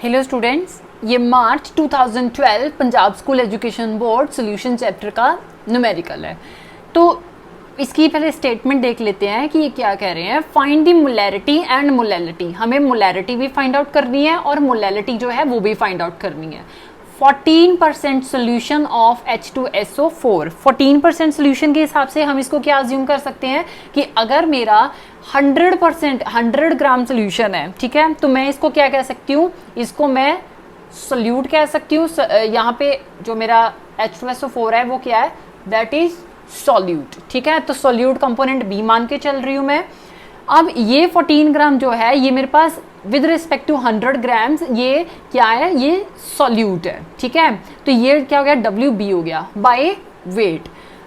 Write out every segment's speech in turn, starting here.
Hello students, ये मार्च 2012 Punjab school education board solution chapter का numerical है। तो इसकी पहले स्टेटमेंट देख लेते हैं कि ये क्या कह रहे हैं। Find the molarity and molality. हमें मोलैरिटी भी फाइंड आउट करनी है और मोलैलिटी जो है वो भी फाइंड आउट करनी है। 14% सोल्यूशन ऑफ H2SO4। 14% सोल्यूशन के हिसाब से हम इसको क्या अज्यूम कर सकते हैं कि अगर मेरा 100% 100 ग्राम सोल्यूशन है, ठीक है, तो मैं इसको क्या कह सकती हूँ, इसको मैं सोल्यूट कह सकती हूँ। यहाँ पे जो मेरा H2SO4 है वो क्या है, दैट इज सोल्यूट, ठीक है। तो सोल्यूट कंपोनेंट बी मान के चल रही हूँ मैं। अब ये 14 ग्राम जो है ये मेरे पास विद रिस्पेक्ट टू 100 ग्राम्स ये क्या है, ये सोल्यूट है, ठीक है। तो ये क्या हो गया, WB हो गया बाय वेट।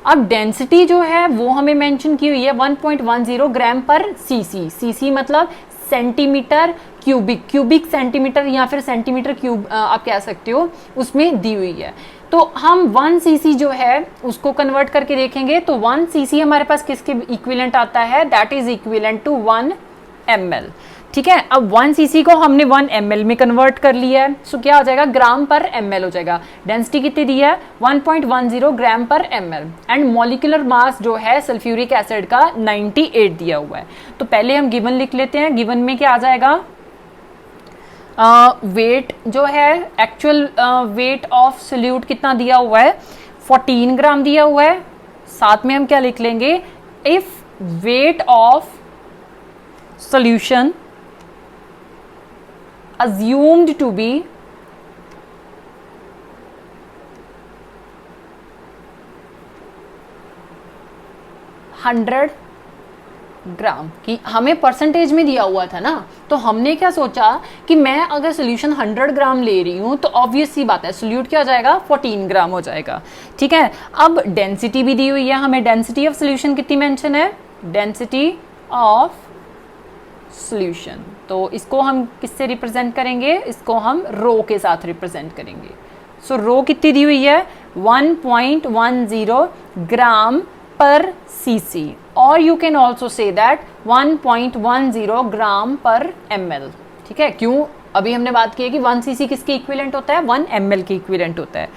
अब डेंसिटी जो है वो हमें मेंशन की हुई है 1.10 ग्राम पर सीसी। सीसी मतलब सेंटीमीटर क्यूबिक, क्यूबिक सेंटीमीटर या फिर सेंटीमीटर क्यूब आप कह सकते हो, उसमें दी हुई है। तो हम 1 सीसी जो है उसको कन्वर्ट करके देखेंगे तो 1 सीसी हमारे पास किसके इक्विवेलेंट आता है, that is equivalent to 1 ml, ठीक है। अब 1 सीसी को हमने 1 ml में कन्वर्ट कर लिया है, सो क्या हो जाएगा, ग्राम पर ml हो जाएगा। डेंसिटी कितनी दी है, 1.10 ग्राम पर ml। एंड मॉलिक्यूलर मास जो है सल्फ्यूरिक एसिड का 98 दिया हुआ है। तो पहले हम गिवन लिख लेते हैं। गिवन में क्या आ जाएगा, वेट जो है, एक्चुअल वेट ऑफ सोल्यूट कितना दिया हुआ है, 14 ग्राम दिया हुआ है। साथ में हम क्या लिख लेंगे, if weight of solution assumed to be 100 ग्राम की, हमें परसेंटेज में दिया हुआ था ना, तो हमने क्या सोचा कि मैं अगर सोल्यूशन 100 ग्राम ले रही हूं तो ऑब्वियस सी बात है सोल्यूट क्या हो जाएगा, 14 ग्राम हो जाएगा, ठीक है। अब डेंसिटी भी दी हुई है हमें। डेंसिटी ऑफ सोल्यूशन कितनी मेंशन है, डेंसिटी ऑफ सोल्यूशन, तो इसको हम किससे रिप्रेजेंट करेंगे, इसको हम रो के साथ रिप्रेजेंट करेंगे। सो रो कितनी दी हुई है, 1.10 ग्राम पर सीसी, और you can also say that 1.10 ग्राम पर ml, ठीक है। क्यों, अभी हमने बात की है कि 1 सीसी किसके इक्विवेलेंट होता है, 1 ml के इक्विवेलेंट होता है।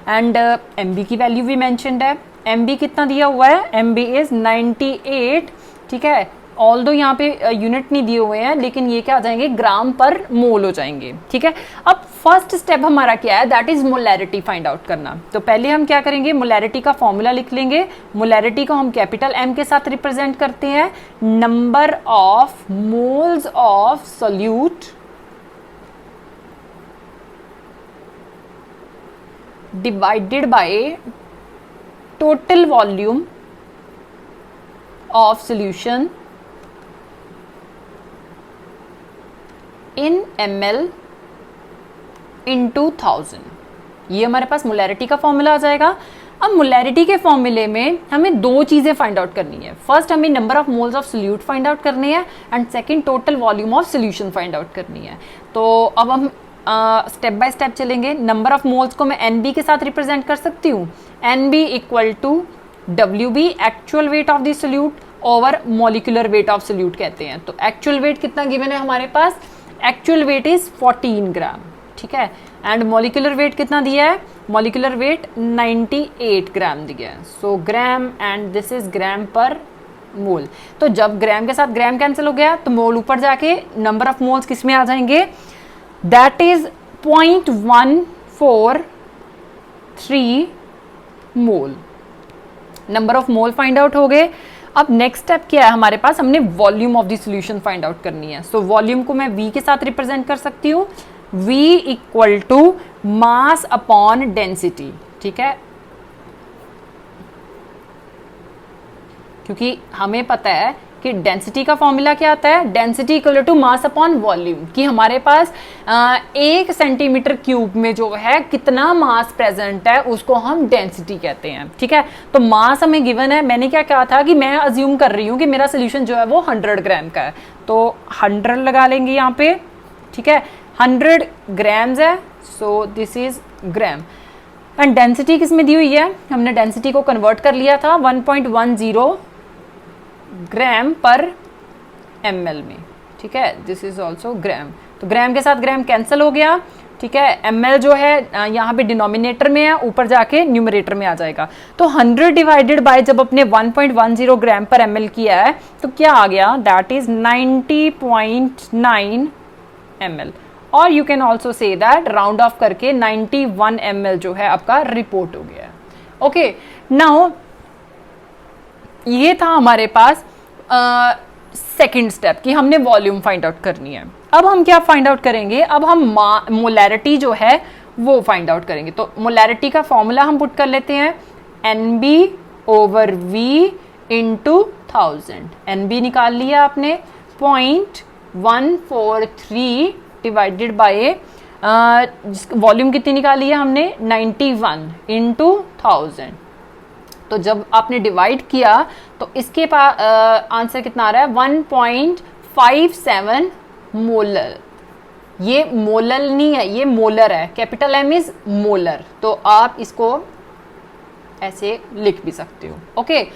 एंड MB की वैल्यू भी मेंशन्ड है। MB कितना दिया हुआ है, MB इज 98, ठीक है। ऑल्दो यहाँ पे यूनिट नहीं दिए हुए हैं, लेकिन ये क्या आ जाएंगे, ग्राम पर मोल हो जाएंगे, ठीक है। अब फर्स्ट स्टेप हमारा क्या है, that is molarity find out करना। तो पहले हम क्या करेंगे, मोलैरिटी का फॉर्मूला लिख लेंगे। मोलैरिटी को हम कैपिटल M के साथ रिप्रेजेंट करते हैं, number of moles of solute divided by total volume of solution in ml into 1000। ये हमारे पास मोलैरिटी का फॉर्मूला आ जाएगा। अब मोलैरिटी के फॉर्मूले में हमें दो चीजें फाइंड आउट करनी है। फर्स्ट हमें number of moles of solute find out करनी है and second total volume of solution find out करनी है। तो अब हम स्टेप बाय स्टेप चलेंगे। नंबर ऑफ मोल्स को मैं NB के साथ रिप्रेजेंट कर सकती हूँ। NB equal to WB, actual weight of the solute, over molecular weight of solute कहते हैं। तो एक्चुअल वेट कितना गिवन है हमारे पास, एक्चुअल वेट इज 14 ग्राम, ठीक है। एंड मॉलिक्यूलर वेट कितना दिया है, मॉलिक्यूलर वेट 98 ग्राम दिया है। सो gram and this is gram पर मोल। तो जब ग्राम के साथ ग्राम कैंसिल हो गया तो मोल ऊपर जाके नंबर ऑफ मोल्स किस में आ जाएंगे, that is 0.143 mole. Number of mole find out हो गए। अब नेक्स्ट स्टेप क्या है हमारे पास, हमने volume of the solution find out करनी है। सो वॉल्यूम को मैं V के साथ रिप्रेजेंट कर सकती हूँ, V equal to mass upon density, ठीक है। क्योंकि हमें पता है कि डेंसिटी का फॉर्मूला क्या आता है, density equal to mass upon volume, कि हमारे पास 1 सेंटीमीटर क्यूब में जो है कितना मास प्रेजेंट है उसको हम डेंसिटी कहते हैं, ठीक है। तो मास हमें गिवन है। मैंने क्या कहा था कि मैं अज्यूम कर रही हूँ कि मेरा सोल्यूशन जो है वो 100 ग्राम का है, तो 100 लगा लेंगे यहाँ पे, ठीक है। 100 ग्राम्स है, so this is gram. And density किस में दी हुई है, हमने डेंसिटी को कन्वर्ट कर लिया था 1.10 ग्राम पर ml में, ठीक है, दिस इज ऑल्सो ग्राम। तो ग्राम के साथ ग्राम कैंसिल हो गया, ठीक है। ml जो है यहाँ पे डिनोमिनेटर में है, ऊपर जाके न्यूमरेटर में आ जाएगा। तो 100 डिवाइडेड बाय जब अपने 1.10 ग्राम पर ml किया है तो क्या आ गया, दैट इज 90.9 ml। और you can also say that round of करके 91 ml जो है आपका रिपोर्ट हो गया। ओके, नाउ ये था हमारे पास सेकेंड स्टेप कि हमने वॉल्यूम फाइंड आउट करनी है। अब हम क्या फाइंड आउट करेंगे, अब हम मोलैरिटी जो है वो फाइंड आउट करेंगे। तो मोलैरिटी का फॉर्मूला हम पुट कर लेते हैं, NB/V इंटू 1000। NB निकाल लिया आपने, 0.143 डिवाइडेड बाय वॉल्यूम कितनी निकाली है हमने, 91 इंटू 1000। तो जब आपने डिवाइड किया तो इसके पास आंसर कितना आ रहा है, 1.57 मोलर। ये मोलल नहीं है, ये मोलर है, कैपिटल M इज मोलर। तो आप इसको ऐसे लिख भी सकते हो। ओके,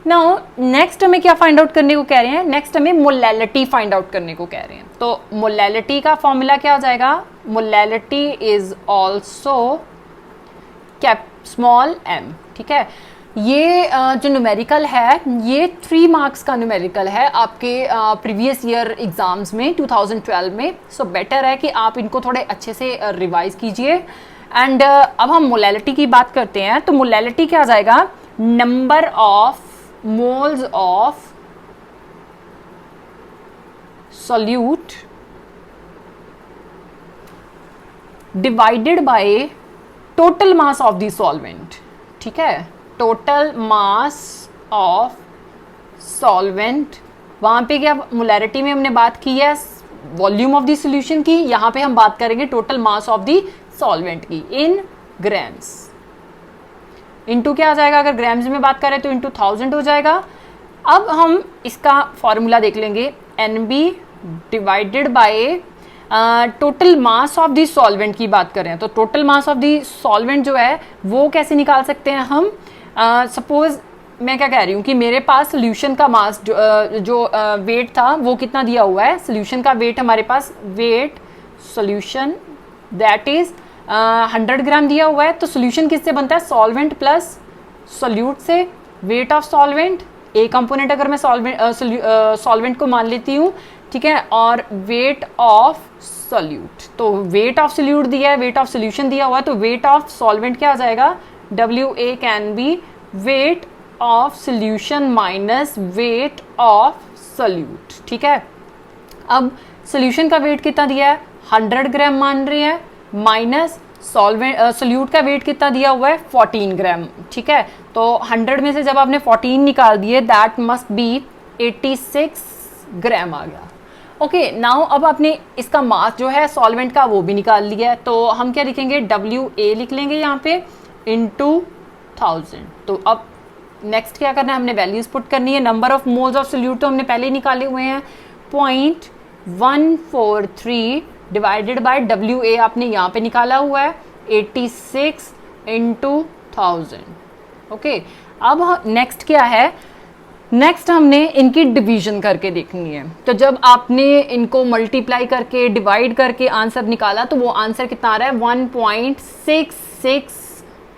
नाउ नेक्स्ट हमें क्या फाइंड आउट करने को कह रहे हैं, नेक्स्ट हमें मोलैलिटी फाइंड आउट करने को कह रहे हैं। तो मोलैलिटी का फॉर्मूला क्या हो जाएगा, molality is also small m, ठीक है। ये जो न्यूमेरिकल है ये 3 मार्क्स का न्यूमेरिकल है आपके प्रीवियस ईयर एग्जाम्स में 2012 में। सो बेटर है कि आप इनको थोड़े अच्छे से रिवाइज कीजिए। एंड अब हम मोलैलिटी की बात करते हैं। तो मोलैलिटी क्या आ जाएगा, number of moles of solute divided by total mass of the solvent, ठीक है। टोटल मास ऑफ सॉल्वेंट, वहां पे क्या मोलैरिटी में हमने बात की है वॉल्यूम ऑफ द सॉल्यूशन की, यहां पे हम बात करेंगे total mass of the solvent की इन ग्राम्स। इनटू क्या आ जाएगा, अगर ग्राम्स में बात करें तो इनटू 1000 हो जाएगा। अब हम इसका फॉर्मूला देख लेंगे, NB divided by total mass of the solvent की बात करें तो total mass of the solvent जो है वो कैसे निकाल सकते हैं हम। सपोज मैं क्या कह रही हूँ कि मेरे पास सोल्यूशन का मास जो वेट था वो कितना दिया हुआ है, सोल्यूशन का वेट हमारे पास, वेट सोल्यूशन दैट इज 100 ग्राम दिया हुआ है। तो सोल्यूशन किससे बनता है, सॉल्वेंट प्लस सोल्यूट से। Weight of solvent, A component अगर मैं सॉल्वेंट को मान लेती हूँ, ठीक है, और वेट ऑफ सोल्यूट, तो वेट ऑफ सोल्यूट दिया है, वेट ऑफ सोल्यूशन दिया हुआ है, तो वेट ऑफ सॉल्वेंट क्या आ जाएगा, WA can be weight of solution minus weight of solute, ठीक है। अब सोल्यूशन का वेट कितना दिया है, 100 ग्राम मान रहे हैं, माइनस सोल्यूट का वेट कितना दिया हुआ है, 14 ग्राम, ठीक है। तो 100 में से जब आपने 14 निकाल दिए, दैट मस्ट बी 86 ग्राम आ गया। ओके, नाउ अब आपने इसका मास जो है सॉल्वेंट का वो भी निकाल लिया है, तो हम क्या लिखेंगे, WA लिख लेंगे यहाँ पे इंटू 1000। तो अब नेक्स्ट क्या करना है, हमने वैल्यूज पुट करनी है। Number of moles of solute तो हमने पहले ही निकाले हुए हैं, 0.143 डिवाइडेड बाय WA आपने यहाँ पे निकाला हुआ है, 86 इंटू 1000। ओके, अब नेक्स्ट क्या है, नेक्स्ट हमने इनकी डिवीजन करके देखनी है। तो जब आपने इनको मल्टीप्लाई करके डिवाइड करके आंसर निकाला तो वो आंसर कितना आ रहा है, 1.66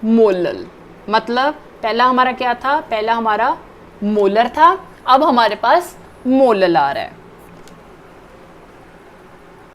मोलल। मतलब पहला हमारा क्या था, पहला हमारा मोलर था, अब हमारे पास मोलल आ रहा है।